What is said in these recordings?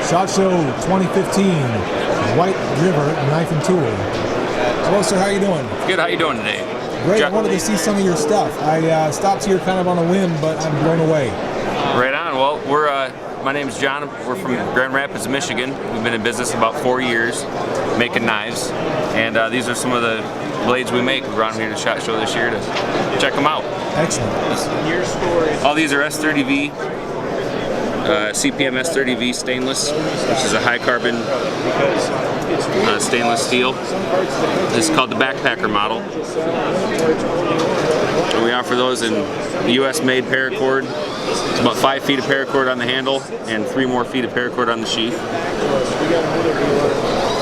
SHOT Show 2015, White River Knife and Tool. Hello, sir. How you doing? Good. How you doing today? Great. I wanted to see some of your stuff. I stopped here kind of on a whim, but I'm blown away. Right on. Well, my name's John. We're from Grand Rapids, Michigan. We've been in business about 4 years, making knives, and these are some of the blades we make. We're around here to SHOT Show this year to check them out. Excellent. All these are S30V, CPM S30V stainless, which is a high carbon stainless steel. This is called the backpacker model. And we offer those in US made paracord. It's about 5 feet of paracord on the handle and 3 more feet of paracord on the sheath.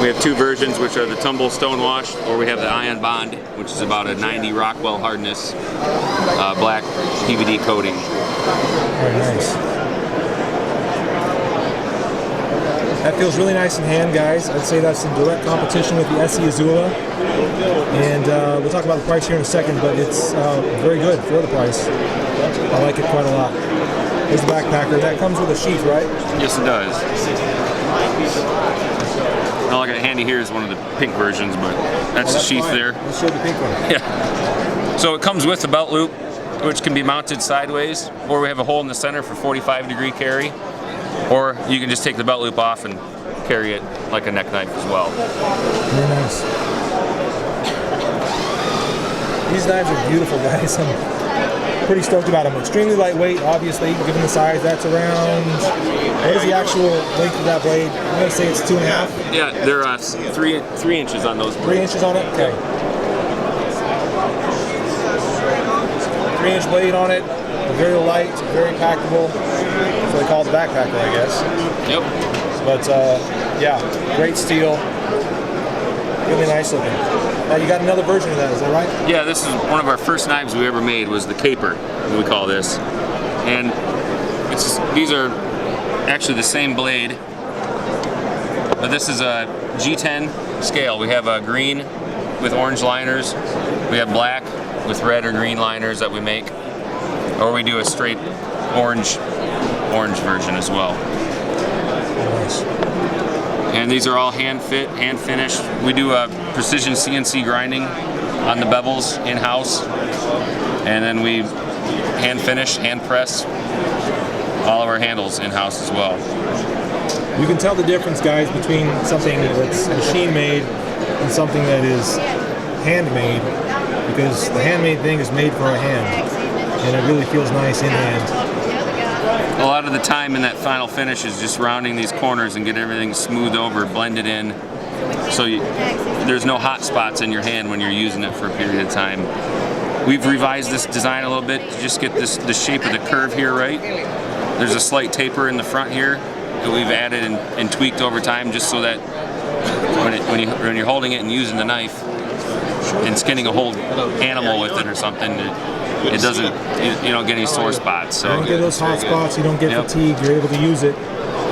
We have 2 versions, which are the tumble stone wash, or we have the ion bond, which is about a 90 Rockwell hardness black PVD coating. Very nice. That feels really nice in hand, guys. I'd say that's in direct competition with the SE Azula. And we'll talk about the price here in a second, but it's very good for the price. I like it quite a lot. Here's the backpacker. That comes with a sheath, right? Yes, it does. All I got handy here is one of the pink versions, but that's the sheath there. Let's show the pink one. Yeah. So it comes with the belt loop, which can be mounted sideways, or we have a hole in the center for 45-degree carry, or you can just take the belt loop off and carry it like a neck knife as well. Very nice. These knives are beautiful, guys. I'm pretty stoked about them. Extremely lightweight, obviously, given the size. That's around, what is the actual length of that blade? I'm going to say it's 2.5. Yeah, they're 3 inches on those blades. 3 inches on it? Okay. 3-inch blade on it. Very light, very packable. So they call it the backpacker, I guess. Yep. But yeah, great steel. Really nice looking. Now you got another version of that, is that right? Yeah, this is one of our first knives we ever made, was the caper, we call this. And these are actually the same blade, but this is a G10 scale. We have a green with orange liners. We have black with red or green liners that we make. Or we do a straight orange version as well. Nice. And these are all hand fit, hand finished. We do a precision CNC grinding on the bevels in-house, and then we hand finish, hand press all of our handles in-house as well. You can tell the difference, guys, between something that's machine made and something that is handmade, because the handmade thing is made for a hand, and it really feels nice in hand. A lot of the time in that final finish is just rounding these corners and get everything smoothed over, blended in, so there's no hot spots in your hand when you're using it for a period of time. We've revised this design a little bit to just get the shape of the curve here right. There's a slight taper in the front here that we've added and tweaked over time, just so that when you're holding it and using the knife and skinning a whole animal with it or something, it doesn't, you don't get any sore spots. So you don't get those hot spots, you don't get fatigue, you're able to use it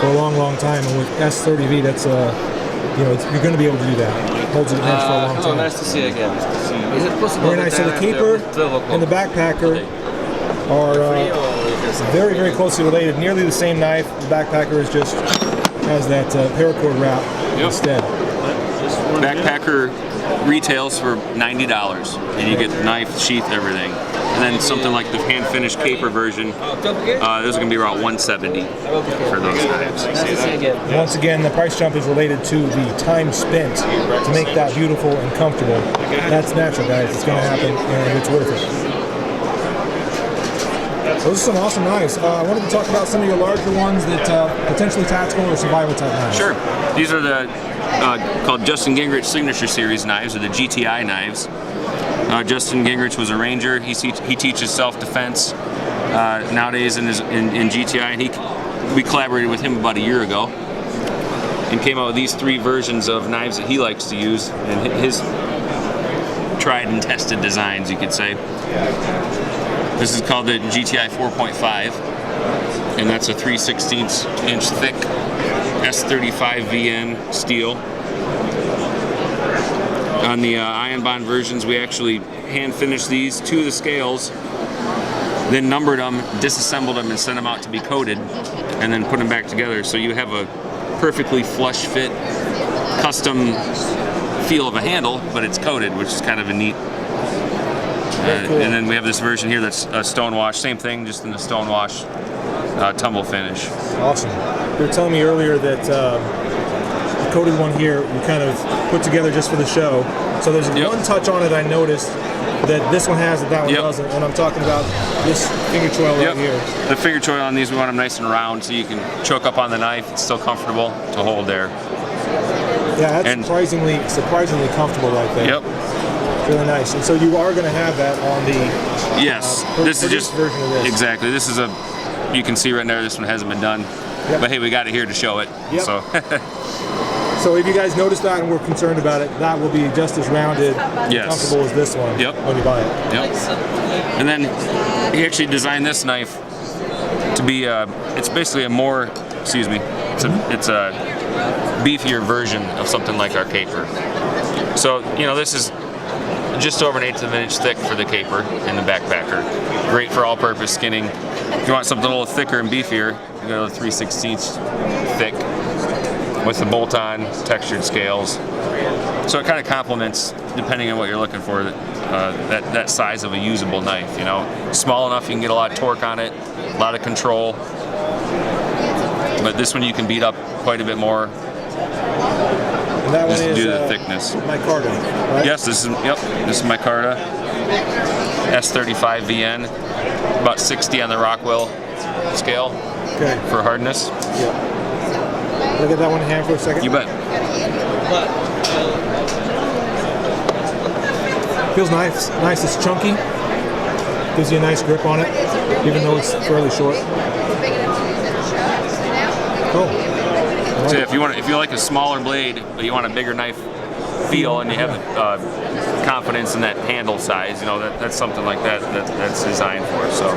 for a long, long time. And with S30V, that's you're going to be able to do that. It holds it in hand for a long time. Nice to see you again. Is it possible? Very nice. So the caper and the backpacker are very, very closely related. Nearly the same knife. The backpacker has that paracord wrap instead. Backpacker retails for $90, and you get the knife, sheath, everything. And then something like the hand-finished caper version, those are going to be around $170 for those knives. Once again, the price jump is related to the time spent to make that beautiful and comfortable. That's natural, guys. It's going to happen, and it's worth it. So those are some awesome knives. I wanted to talk about some of your larger ones that potentially tactical or survival type knives. Sure. These are the called Justin Gingrich Signature Series knives, or the GTI knives. Justin Gingrich was a ranger. He teaches self-defense nowadays in GTI, and we collaborated with him about a year ago and came out with these 3 versions of knives that he likes to use, and his tried and tested designs, you could say. This is called the GTI 4.5, and that's a 3/16 inch thick S35 VN steel. On the iron bond versions, we actually hand finished these to the scales, then numbered them, disassembled them, and sent them out to be coated, and then put them back together. So you have a perfectly flush fit, custom feel of a handle, but it's coated, which is kind of a neat. Cool. And then we have this version here that's a stone wash, same thing, just in the stone wash tumble finish. Awesome. You were telling me earlier that the coated one here you kind of put together just for the show. So there's one touch on it I noticed that this one has that one doesn't, and I'm talking about this finger choil right here. The finger choil on these, we want them nice and round so you can choke up on the knife. It's still comfortable to hold there. Yeah, that's surprisingly comfortable right there. Yep. Really nice. And so you are going to have that on the yes. This is just version of this. Exactly. This is you can see right there. This one hasn't been done, but hey, we got it here to show it. Yep. So. So if you guys notice that and we're concerned about it, that will be just as rounded and comfortable as this one when you buy it. Yep. And then he actually designed this knife to be it's basically it's a beefier version of something like our caper. So, this is just over 1/8 of an inch thick for the caper and the backpacker. Great for all-purpose skinning. If you want something a little thicker and beefier, you go to 3/16 thick with the bolt-on textured scales. So it kind of complements, depending on what you're looking for, that size of a usable knife. Small enough you can get a lot of torque on it, a lot of control. But this one you can beat up quite a bit more. And that just one is due to the thickness. micarta, right? Yes, this is micarta. S35 VN, about 60 on the Rockwell scale for hardness. Yeah. Look at that one in hand for a second. You bet. Feels nice. Nice. It's chunky. Gives you a nice grip on it, even though it's fairly short. Cool. So if you like a smaller blade, but you want a bigger knife feel, and you have confidence in that handle size, that's something like that's designed for. So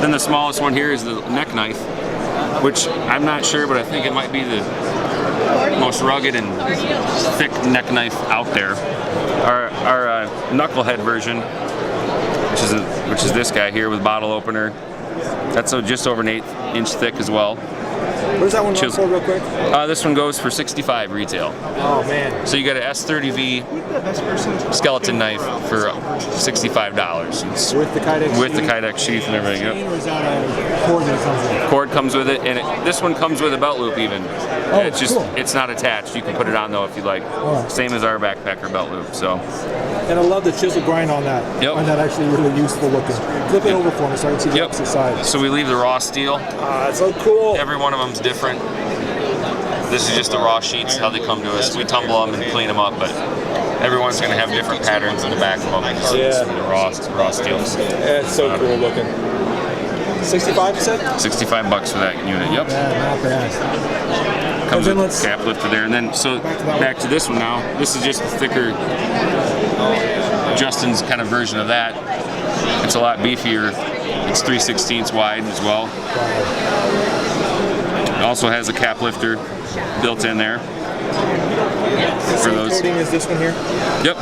then the smallest one here is the neck knife, which I'm not sure, but I think it might be the most rugged and thick neck knife out there. Our knucklehead version, which is this guy here with bottle opener, that's just over 1/8 inch thick as well. Where's that one going for real quick? This one goes for $65 retail. Oh man. So you got an S30V skeleton knife for $65. With the Kydex with the Kydex sheath and everything. Yep. Or is that a cord that comes with it? Cord comes with it, and this one comes with a belt loop even. Oh, it's just cool. It's not attached. You can put it on though if you like. Right. Same as our backpacker belt loop. So. And I love the chisel grind on that. Yep. I find that actually really useful looking. Flip it over for me so I can see the opposite side. So we leave the raw steel. That's so cool. Every one of them's different. This is just the raw sheets, how they come to us. We tumble them and clean them up, but everyone's going to have different patterns in the back of them. The raw steel. That's so cool looking. 65 you said? $65 for that unit. Yep. Yeah, not bad. Comes with a cap lifter there, and then back to this one now. This is just a thicker Justin's kind of version of that. It's a lot beefier. It's 3/16 wide as well. It also has a cap lifter built in there. For those. Coating is this one here? Yep.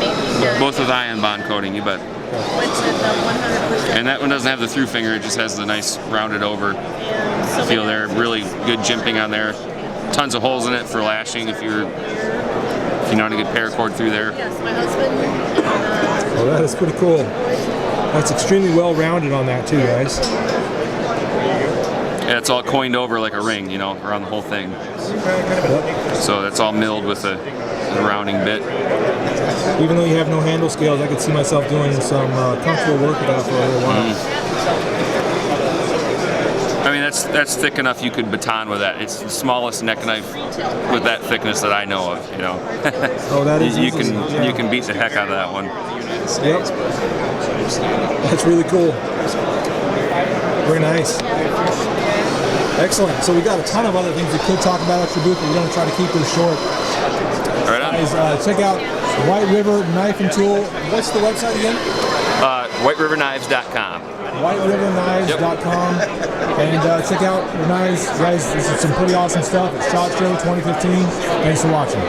Both with ion bond coating, you bet. And that one doesn't have the through finger, it just has the nice rounded over feel there. Really good jimping on there. Tons of holes in it for lashing if you know how to get paracord through there. Yes, my husband. Oh, that is pretty cool. That's extremely well rounded on that too, guys. Yeah, it's all coined over like a ring, around the whole thing. So that's all milled with a rounding bit. Even though you have no handle scales, I could see myself doing some comfortable work with that for a little while. I mean, that's thick enough you could baton with that. It's the smallest neck knife with that thickness that I know of. Oh, that is you can beat the heck out of that one. Yep. That's really cool. Very nice. Excellent. So we got a ton of other things we could talk about at your booth, but we're going to try to keep this short. Right on. Guys, check out White River Knife and Tool. What's the website again? WhiteRiverKnives.com. WhiteRiverKnives.com. And check out the knives. Guys, this is some pretty awesome stuff. It's SHOT Show 2015. Thanks for watching.